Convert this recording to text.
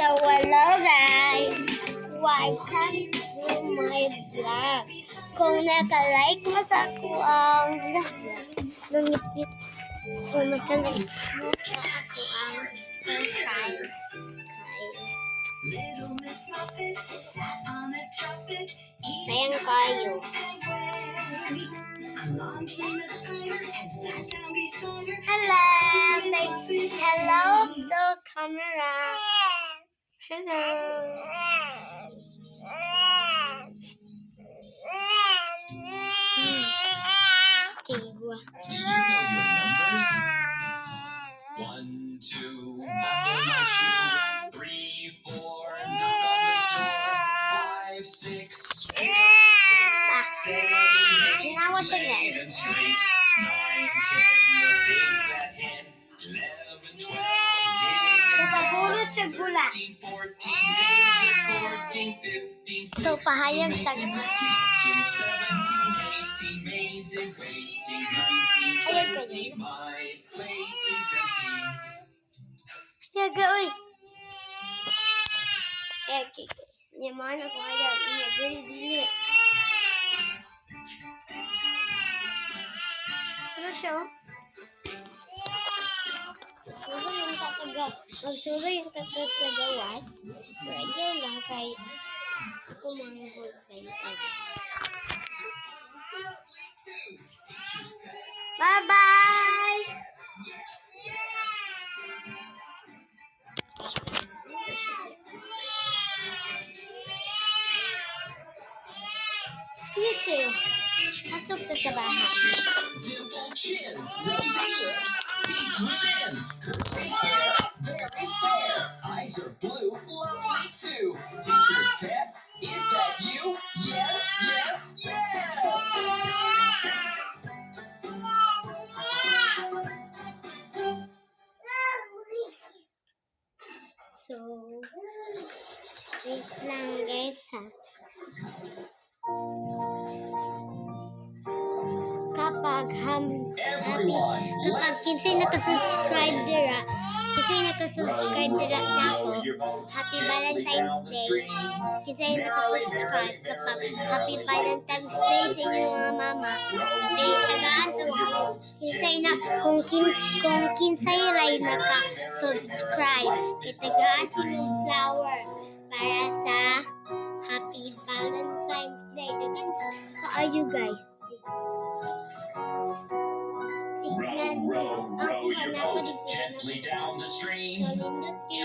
So hello guys! Welcome to my vlog. Kung naka-like mo sa ako ang lumit-lit, kung naka-like mo sa ako ang subscribe sayang kayo. Hello! Say hello to camera. Hello. Okay, gua. Do you know your numbers? 1, 2, buckle my shoe. 3, 4, knock on the door. 5, 6, pick up sticks. 7, 8, Now what's your lay name? them straight. 9, 10, the big fat hen. 11, 12, Napapulot sa gula. 13, 14, days of courting. 15, 16, So, pahayag maids tag- in the kitchen. 17, 18, maids in waiting. 19, Ayag kayo. 20, my plate is empty. Jaga, uy. Okay, guys. Nyaman ako hayag. Dili. Ano siya? Magsuro yung tatas sa gawas. Pwede lang kay kumanghod kayo. Bye-bye! Dito. Pasok ka sa bahay. Dimple chin, rosy lips, teeth within, curly hair, very fair. Eyes are blue, lovely too. Teacher's pet, is that you? Yes, yes, yes. So, wait lang guys ha. Kapag kinsay nakasubscribe dira sa ako, Happy Valentine's Day. Kinsay nakasubscribe kapag Happy Valentine's Day sa inyong mga mama. Kay tagaan to kung kinsay ray naka-subscribe, kay tagaan inyong flower para sa Happy Valentine's Day. Dagan kaayo guys. Tignan mo. Ang Row your hanap ko boat dito. gently down the stream. Sa lindot kayo.